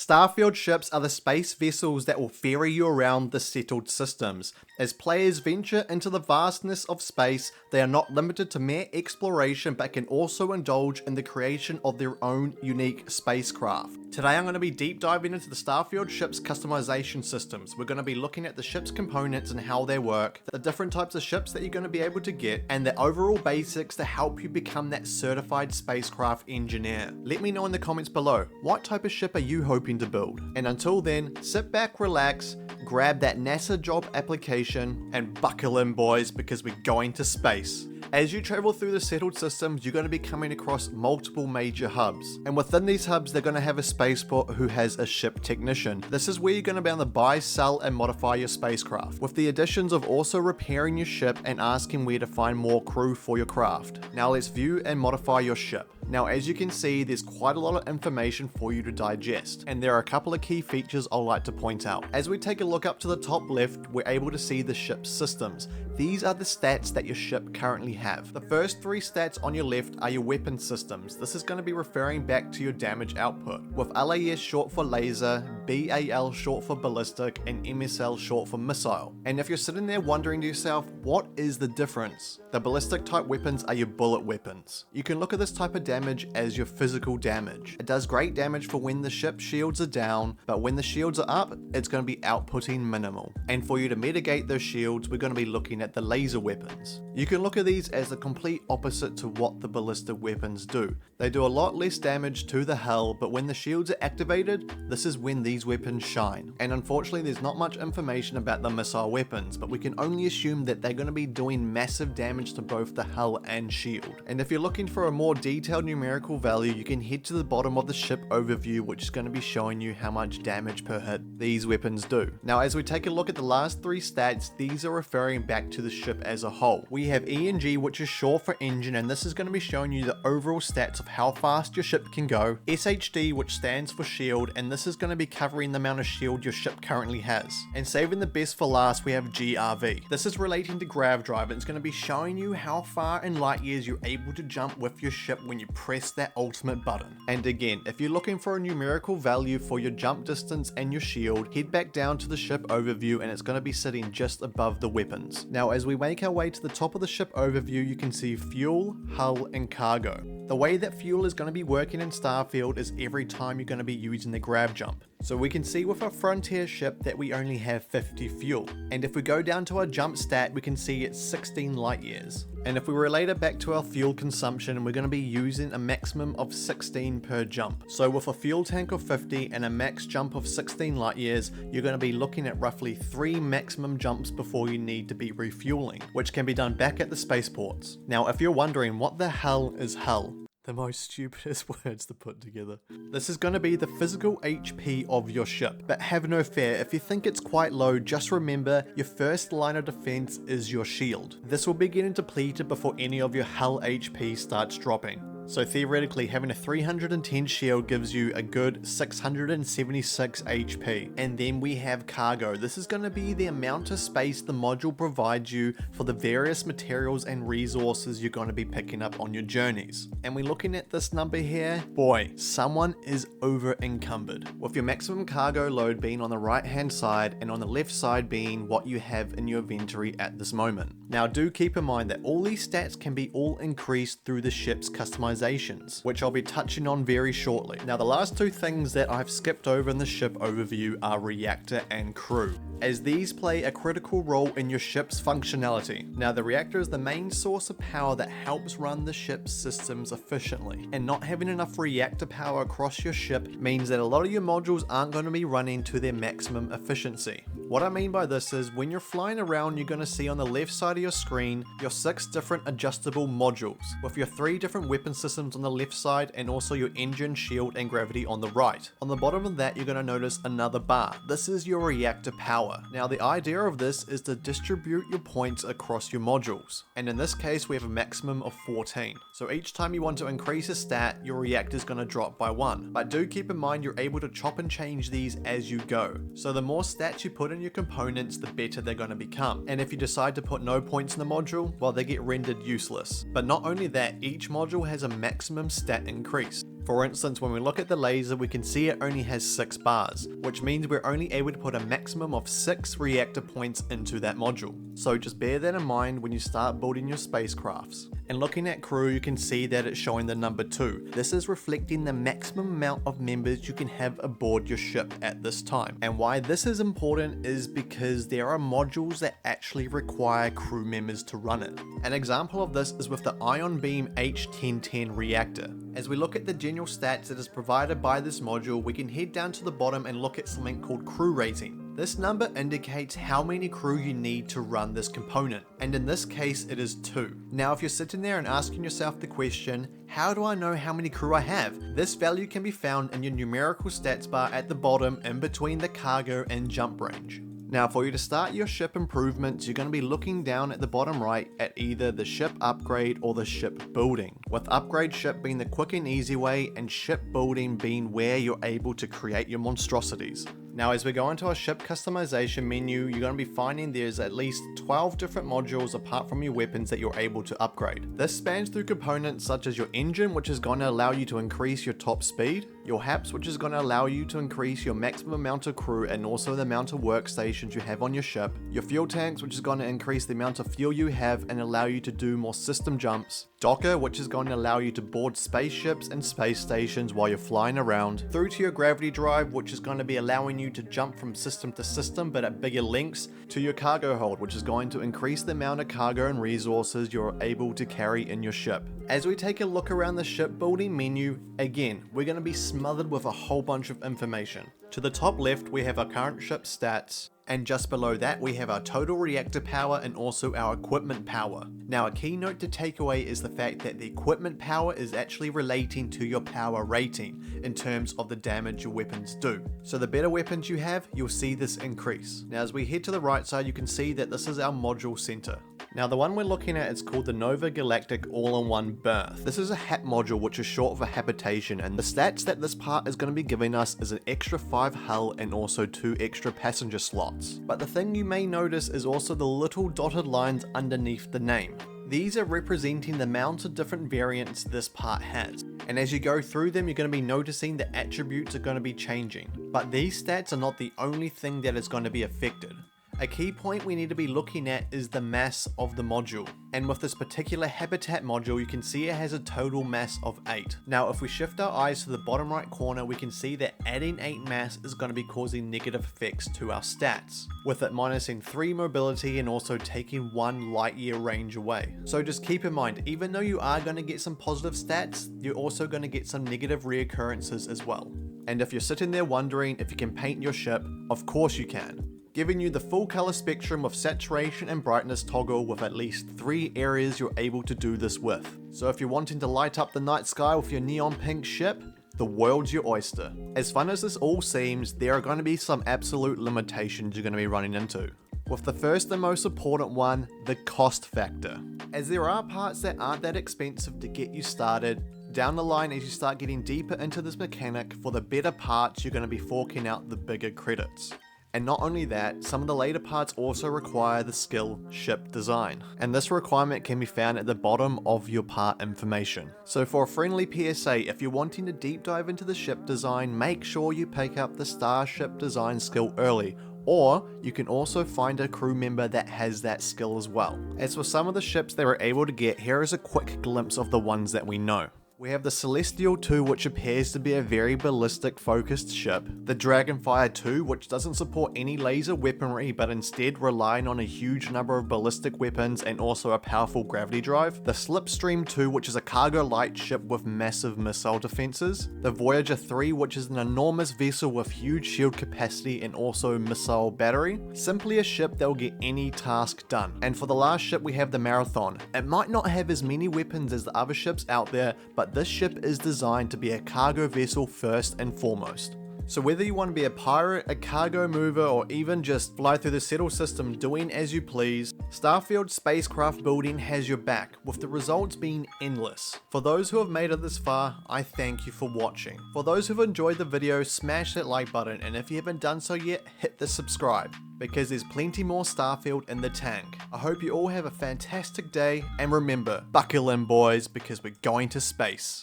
Starfield ships are the space vessels that will ferry you around the settled systems. As players venture into the vastness of space, they are not limited to mere exploration but can also indulge in the creation of their own unique spacecraft. Today I'm going to be deep diving into the Starfield ships customization systems. We're going to be looking at the ship's components and how they work, the different types of ships that you're going to be able to get, and the overall basics to help you become that certified spacecraft engineer. Let me know in the comments below, what type of ship are you hoping to build? And until then, sit back, relax, grab that NASA job application, and buckle in, boys, because we're going to space. As you travel through the settled systems, you're going to be coming across multiple major hubs. And within these hubs, they're going to have a spaceport who has a ship technician. This is where you're going to be able to buy, sell, and modify your spacecraft, with the additions of also repairing your ship and asking where to find more crew for your craft. Now let's view and modify your ship. Now, as you can see, there's quite a lot of information for you to digest, and there are a couple of key features I'd like to point out. As we take a look up to the top left, we're able to see the ship's systems. These are the stats that your ship currently have. The first three stats on your left are your weapon systems. This is going to be referring back to your damage output, with LAS short for laser, BAL short for ballistic, and MSL short for missile. And if you're sitting there wondering to yourself, what is the difference? The ballistic type weapons are your bullet weapons. You can look at this type of damage as your physical damage. It does great damage for when the ship shields are down, but when the shields are up, it's going to be outputting minimal. And for you to mitigate those shields, we're going to be looking at the laser weapons. You can look at these as the complete opposite to what the ballistic weapons do. They do a lot less damage to the hull, but when the shields are activated, this is when these weapons shine. And unfortunately, there's not much information about the missile weapons, but we can only assume that they're going to be doing massive damage to both the hull and shield. And if you're looking for a more detailed numerical value, you can head to the bottom of the ship overview, which is going to be showing you how much damage per hit these weapons do. Now, as we take a look at the last three stats, these are referring back to the ship as a whole. We have ENG, which is short for engine, and this is going to be showing you the overall stats of how fast your ship can go. SHD, which stands for shield, and this is going to be covering the amount of shield your ship currently has. And saving the best for last, we have GRV. This is relating to grav drive, and it's going to be showing you how far in light years you're able to jump with your ship when you press that ultimate button. And again, if you're looking for a numerical value for your jump distance and your shield, head back down to the ship overview, and it's going to be sitting just above the weapons. Now, as we make our way to the top of the ship overview, you can see fuel, hull, and cargo. The way that fuel is going to be working in Starfield is every time you're going to be using the grav jump. So we can see with our Frontier ship that we only have 50 fuel. And if we go down to our jump stat, we can see it's 16 light years. And if we relate it back to our fuel consumption, we're going to be using a maximum of 16 per jump. So with a fuel tank of 50 and a max jump of 16 light years, you're going to be looking at roughly 3 maximum jumps before you need to be refueling, which can be done back at the spaceports. Now, if you're wondering what the hell is hull, the most stupidest words to put together. This is going to be the physical HP of your ship, but have no fear, if you think it's quite low, just remember your first line of defense is your shield. This will be getting depleted before any of your hull HP starts dropping. So theoretically, having a 310 shield gives you a good 676 HP. And then we have cargo. This is going to be the amount of space the module provides you for the various materials and resources you're going to be picking up on your journeys. And we're looking at this number here, boy, someone is over encumbered. With your maximum cargo load being on the right hand side and on the left side being what you have in your inventory at this moment. Now do keep in mind that all these stats can be all increased through the ship's customizations, which I'll be touching on very shortly. Now the last two things that I've skipped over in the ship overview are reactor and crew, as these play a critical role in your ship's functionality. Now the reactor is the main source of power that helps run the ship's systems efficiently, and not having enough reactor power across your ship means that a lot of your modules aren't going to be running to their maximum efficiency. What I mean by this is when you're flying around, you're going to see on the left side of your screen your 6 different adjustable modules, with your 3 different weapon systems on the left side and also your engine, shield, and gravity on the right. On the bottom of that, you're going to notice another bar. This is your reactor power. Now the idea of this is to distribute your points across your modules, and in this case we have a maximum of 14. So each time you want to increase a stat, your reactor is going to drop by 1. But do keep in mind you're able to chop and change these as you go. So the more stats you put in your components, the better they're going to become. And if you decide to put no points in the module, well, they get rendered useless. But not only that, each module has a maximum stat increase. For instance, when we look at the laser, we can see it only has 6 bars, which means we're only able to put a maximum of 6 reactor points into that module. So just bear that in mind when you start building your spacecrafts. And looking at crew, you can see that it's showing the number 2. This is reflecting the maximum amount of members you can have aboard your ship at this time. And why this is important is because there are modules that actually require crew members to run it. An example of this is with the Ion Beam H1010 reactor. As we look at the general stats that is provided by this module, we can head down to the bottom and look at something called crew rating. This number indicates how many crew you need to run this component, and in this case it is 2. Now if you're sitting there and asking yourself the question, how do I know how many crew I have? This value can be found in your numerical stats bar at the bottom in between the cargo and jump range. Now for you to start your ship improvements, you're going to be looking down at the bottom right at either the ship upgrade or the ship building, with upgrade ship being the quick and easy way and ship building being where you're able to create your monstrosities. Now as we go into our ship customization menu, you're going to be finding there's at least 12 different modules apart from your weapons that you're able to upgrade. This spans through components such as your engine, which is going to allow you to increase your top speed, your HAPS, which is going to allow you to increase your maximum amount of crew and also the amount of workstations you have on your ship, your fuel tanks, which is going to increase the amount of fuel you have and allow you to do more system jumps, docker, which is going to allow you to board spaceships and space stations while you're flying around, through to your gravity drive, which is going to be allowing you to jump from system to system but at bigger lengths, to your cargo hold, which is going to increase the amount of cargo and resources you're able to carry in your ship. As we take a look around the shipbuilding menu, again, we're going to be smothered with a whole bunch of information. To the top left, we have our current ship stats, and just below that we have our total reactor power and also our equipment power. Now a key note to take away is the fact that the equipment power is actually relating to your power rating in terms of the damage your weapons do. So the better weapons you have, you'll see this increase. Now as we head to the right side, you can see that this is our module center. Now the one we're looking at is called the Nova Galactic All-in-One Berth. This is a HAP module, which is short for habitation, and the stats that this part is going to be giving us is an extra 5 hull and also 2 extra passenger slots. But the thing you may notice is also the little dotted lines underneath the name. These are representing the amount of different variants this part has. And as you go through them, you're going to be noticing the attributes are going to be changing. But these stats are not the only thing that is going to be affected. A key point we need to be looking at is the mass of the module. And with this particular habitat module, you can see it has a total mass of 8. Now if we shift our eyes to the bottom right corner, we can see that adding 8 mass is going to be causing negative effects to our stats, with it minusing 3 mobility and also taking 1 light year range away. So just keep in mind, even though you are going to get some positive stats, you're also going to get some negative reoccurrences as well. And if you're sitting there wondering if you can paint your ship, of course you can, giving you the full color spectrum of saturation and brightness toggle with at least 3 areas you're able to do this with. So if you're wanting to light up the night sky with your neon pink ship, the world's your oyster. As fun as this all seems, there are going to be some absolute limitations you're going to be running into. With the first and most important one, the cost factor. As there are parts that aren't that expensive to get you started, down the line as you start getting deeper into this mechanic, for the better parts you're going to be forking out the bigger credits. And not only that, some of the later parts also require the skill ship design, and this requirement can be found at the bottom of your part information. So for a friendly PSA, if you're wanting to deep dive into the ship design, make sure you pick up the Starship Design skill early, or you can also find a crew member that has that skill as well. As for some of the ships they were able to get, here is a quick glimpse of the ones that we know. We have the Celestial 2, which appears to be a very ballistic focused ship, the Dragonfire 2, which doesn't support any laser weaponry but instead relying on a huge number of ballistic weapons and also a powerful gravity drive, the Slipstream 2, which is a cargo light ship with massive missile defenses, the Voyager 3, which is an enormous vessel with huge shield capacity and also missile battery, simply a ship that will get any task done. And for the last ship we have the Marathon. It might not have as many weapons as the other ships out there, but this ship is designed to be a cargo vessel first and foremost. So whether you want to be a pirate, a cargo mover, or even just fly through the settle system doing as you please, Starfield spacecraft building has your back, with the results being endless. For those who have made it this far, I thank you for watching. For those who've enjoyed the video, smash that like button, and if you haven't done so yet, hit the subscribe, because there's plenty more Starfield in the tank. I hope you all have a fantastic day, and remember, buckle in boys, because we're going to space.